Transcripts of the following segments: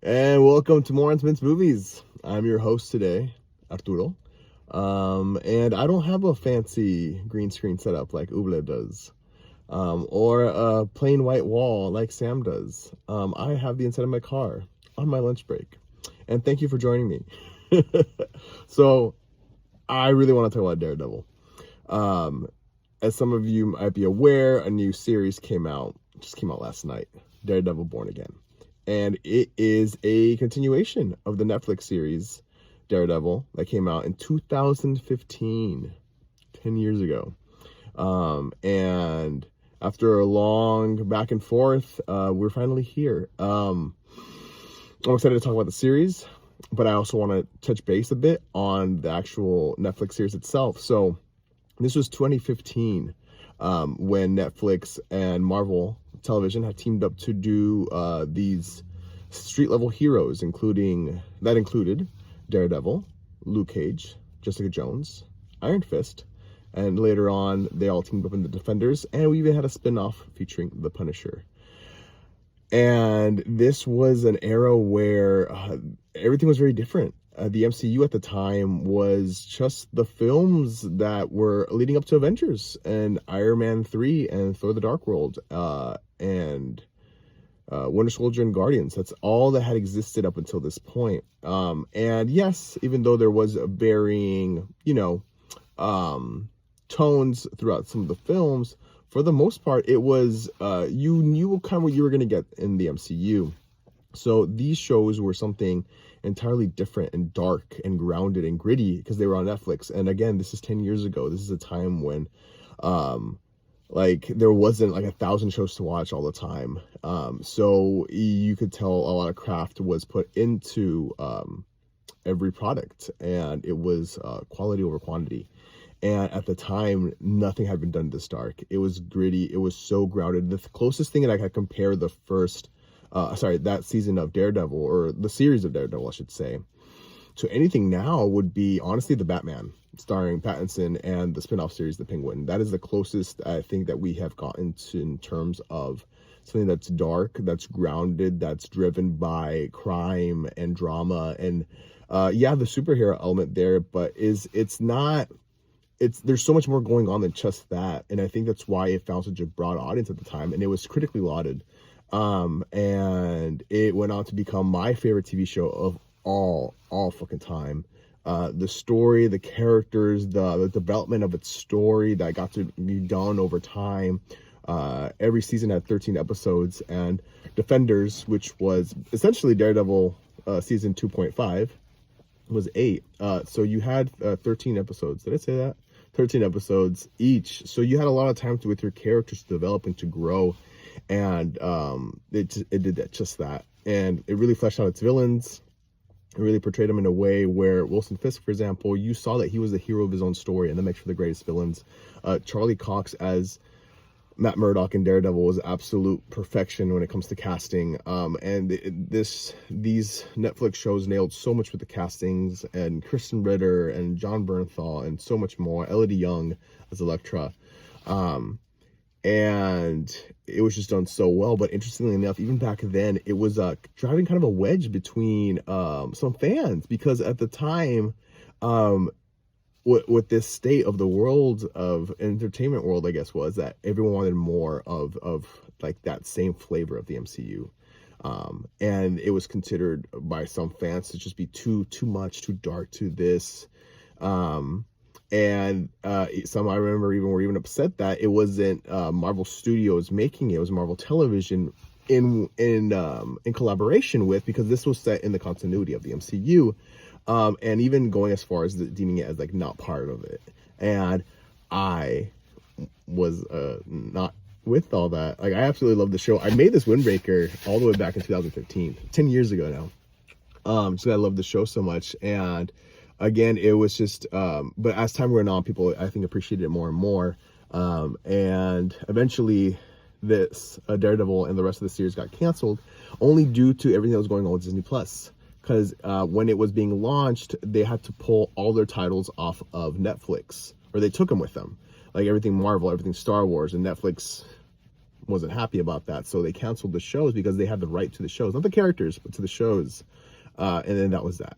And welcome to more on Mince Movies. I'm your host today, Arturo. And I don't have a fancy green screen setup like Uble does, or a plain white wall like Sam does. I have the inside of my car on my lunch break. And thank you for joining me. So, I really want to talk about Daredevil. As some of you might be aware, a new series came out last night, Daredevil Born Again. And it is a continuation of the Netflix series Daredevil that came out in 2015, 10 years ago. And after a long back and forth, we're finally here. I'm excited to talk about the series, but I also want to touch base a bit on the actual Netflix series itself. So this was 2015, when Netflix and Marvel Television had teamed up to do these street-level heroes, included Daredevil, Luke Cage, Jessica Jones, Iron Fist, and later on they all teamed up in the Defenders, and we even had a spin-off featuring the Punisher. And this was an era where everything was very different. The MCU at the time was just the films that were leading up to Avengers and Iron Man 3 and Thor the Dark World and Winter Soldier and Guardians. That's all that had existed up until this point. And yes, even though there was a varying, tones throughout some of the films, for the most part, it was, you knew kind of what you were going to get in the MCU. So these shows were something entirely different and dark and grounded and gritty because they were on Netflix. And again, this is 10 years ago. This is a time when there wasn't 1,000 shows to watch all the time. So you could tell a lot of craft was put into every product, and it was quality over quantity. And at the time, nothing had been done this dark. It was gritty. It was so grounded. The closest thing that I could compare the first that season of Daredevil, or the series of Daredevil, I should say, to anything now would be, honestly, The Batman, starring Pattinson, and the spin-off series, The Penguin. That is the closest I think that we have gotten to in terms of something that's dark, that's grounded, that's driven by crime and drama, and the superhero element there, but there's so much more going on than just that, and I think that's why it found such a broad audience at the time, and it was critically lauded. And it went on to become my favorite TV show of all fucking time. The story, the characters, the development of its story that got to be done over time. Every season had 13 episodes, and Defenders, which was essentially Daredevil season 2.5, was 8. So you had 13 episodes. Did I say that? 13 episodes each. So you had a lot of time with your characters to develop and to grow. And it did that, and it really fleshed out its villains. It really portrayed them in a way where Wilson Fisk, for example, you saw that he was the hero of his own story, and that makes for the greatest villains. Charlie Cox as Matt Murdock in Daredevil was absolute perfection when it comes to casting. These Netflix shows nailed so much with the castings, and Kristen Ritter and John Bernthal and so much more. Elodie Young as Elektra. And it was just done so well. But interestingly enough, even back then, it was driving kind of a wedge between some fans, because at the time, with this state of the world of entertainment world, I guess, was that everyone wanted more of like that same flavor of the MCU. And it was considered by some fans to just be too much, too dark, too this. And some, I remember, were even upset that it wasn't Marvel Studios making it. It was Marvel Television in collaboration with, because this was set in the continuity of the MCU, and even going as far as deeming it as not part of it. And I was not with all that. I absolutely love the show. I made this windbreaker all the way back in 2015, 10 years ago now. So I love the show so much. And again, it was just, but as time went on, people, I think, appreciated it more and more. And eventually this Daredevil and the rest of the series got canceled, only due to everything that was going on with Disney Plus. Because when it was being launched, they had to pull all their titles off of Netflix, or they took them with them. Like everything Marvel, everything Star Wars, and Netflix wasn't happy about that, so they canceled the shows because they had the right to the shows, not the characters, but to the shows. And then that was that.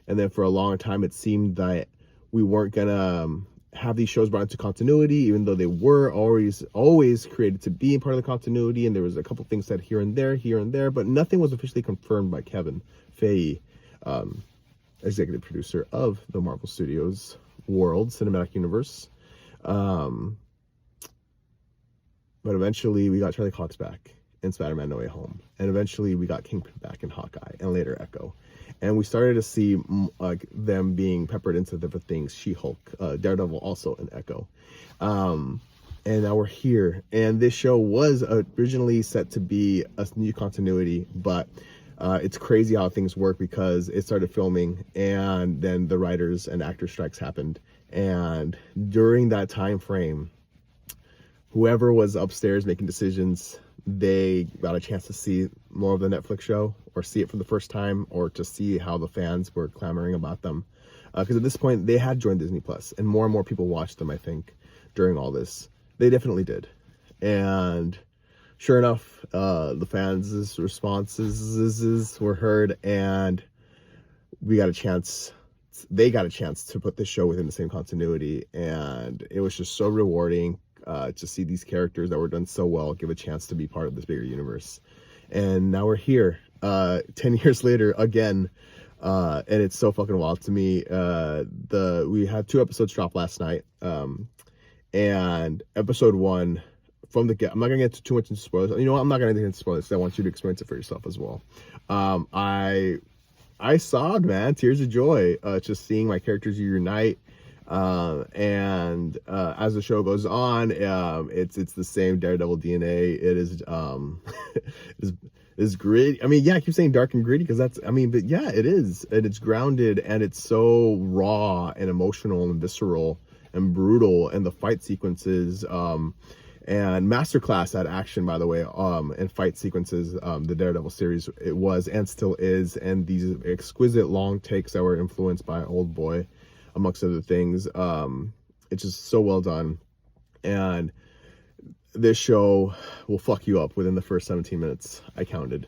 And then for a long time, it seemed that we weren't gonna have these shows brought into continuity, even though they were always created to be part of the continuity. And there was a couple things said here and there, but nothing was officially confirmed by Kevin Feige, executive producer of the Marvel Studios world cinematic universe. But eventually we got Charlie Cox back in Spider-Man No Way Home, and eventually we got Kingpin back in Hawkeye, and later Echo, and we started to see like them being peppered into different things. She-Hulk, Daredevil, also in Echo, and now we're here. And this show was originally set to be a new continuity, but it's crazy how things work, because it started filming and then the writers and actor strikes happened, and during that time frame, whoever was upstairs making decisions, they got a chance to see more of the Netflix show, or see it for the first time, or to see how the fans were clamoring about them. Because at this point, they had joined Disney Plus, and more people watched them, I think, during all this. They definitely did. And sure enough, the fans' responses were heard, and they got a chance to put this show within the same continuity. And it was just so rewarding to see these characters that were done so well give a chance to be part of this bigger universe. And now we're here 10 years later again, and it's so fucking wild to me. We had 2 episodes drop last night, and episode 1 from the get, I'm not gonna get too much into spoilers. You know what, I'm not gonna get into spoilers, because I want you to experience it for yourself as well. I sobbed, man, tears of joy, just seeing my characters reunite. And as the show goes on, it's the same Daredevil DNA. It is is gritty. I mean, yeah, I keep saying dark and gritty because but yeah, it is, and it's grounded, and it's so raw and emotional and visceral and brutal, and the fight sequences, and masterclass at action, by the way, and fight sequences. The Daredevil series, it was and still is, and these exquisite long takes that were influenced by Old Boy, amongst other things. It's just so well done, and this show will fuck you up within the first 17 minutes, I counted.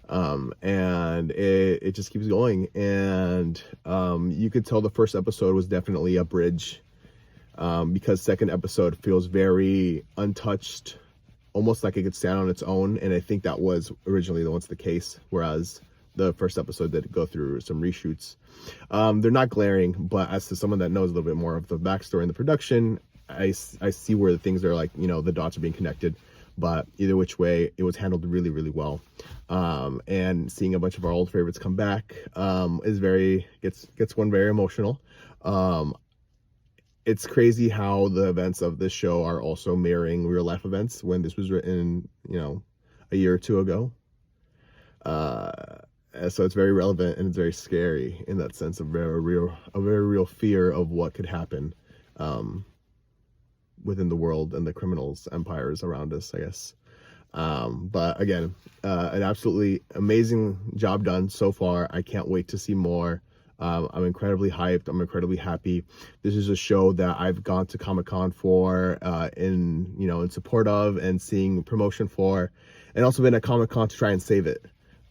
And it just keeps going, and you could tell the first episode was definitely a bridge, because second episode feels very untouched, almost like it could stand on its own, and I think that was originally once the case, whereas the first episode did go through some reshoots. They're not glaring, but as to someone that knows a little bit more of the backstory and the production, I see where the things are, like, you know, the dots are being connected. But either which way, it was handled really, really well. And seeing a bunch of our old favorites come back gets one very emotional. It's crazy how the events of this show are also mirroring real life events when this was written, you know, a year or two ago. So it's very relevant, and it's very scary in that sense, a very real fear of what could happen within the world and the criminals empires around us, I guess. But again, an absolutely amazing job done so far. I can't wait to see more. I'm incredibly hyped. I'm incredibly happy. This is a show that I've gone to Comic-Con for, in support of, and seeing promotion for, and also been at Comic-Con to try and save it.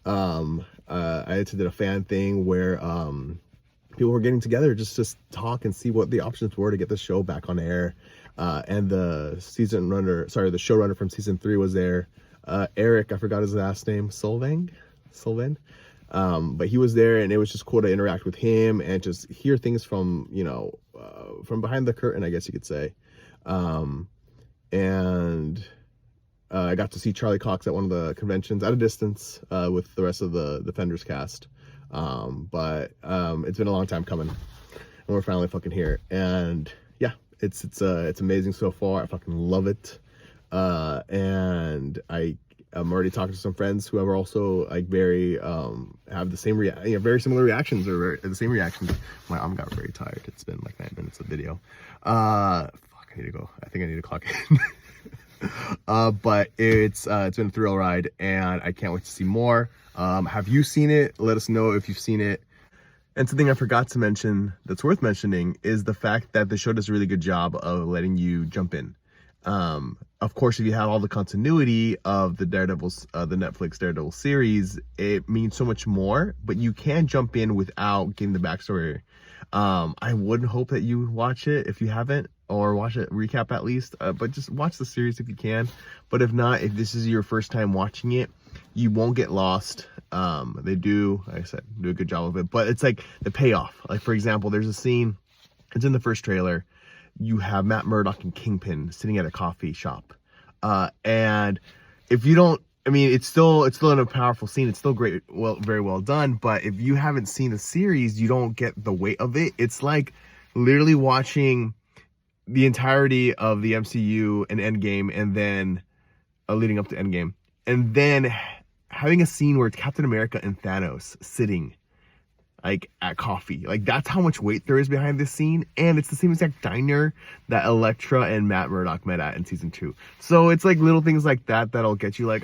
I did a fan thing where people were getting together just to talk and see what the options were to get the show back on air. And the showrunner from season 3 was there. Eric, I forgot his last name, Sylvain. But he was there, and it was just cool to interact with him and just hear things from behind the curtain, I guess you could say. And I got to see Charlie Cox at one of the conventions at a distance with the rest of the Defenders cast. But it's been a long time coming, and we're finally fucking here. And yeah, it's amazing so far. I fucking love it. And I'm already talking to some friends who are also like very have the same very similar reactions, or the same reactions. My arm got very tired. It's been like 9 minutes of video. I need to go. I think I need to clock in. But it's been a thrill ride, and I can't wait to see more. Have you seen it? Let us know if you've seen it. And something I forgot to mention that's worth mentioning is the fact that the show does a really good job of letting you jump in. of course, if you have all the continuity of the the Netflix Daredevil series, it means so much more. But you can jump in without getting the backstory. I would hope that you watch it if you haven't, or watch it recap at least. But just watch the series if you can. But if not, if this is your first time watching it, you won't get lost. They do, like I said, do a good job of it. But it's like the payoff. Like, for example, there's a scene. It's in the first trailer. You have Matt Murdock and Kingpin sitting at a coffee shop. And if you don't, I mean, it's still in a powerful scene. It's still great, very well done. But if you haven't seen the series, you don't get the weight of it. It's like literally watching the entirety of the MCU and Endgame, and then leading up to Endgame, and then having a scene where it's Captain America and Thanos sitting like at coffee. Like, that's how much weight there is behind this scene. And it's the same exact diner that Elektra and Matt Murdock met at in season 2. So it's like little things like that that'll get you like,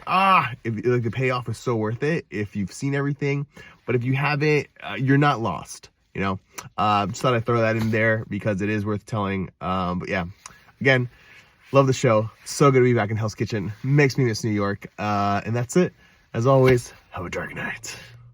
if like the payoff is so worth it if you've seen everything. But if you haven't, you're not lost, you know. Just thought I'd throw that in there because it is worth telling. But yeah, again, love the show. So good to be back in Hell's Kitchen. Makes me miss New York. And that's it. As always, have a dark night.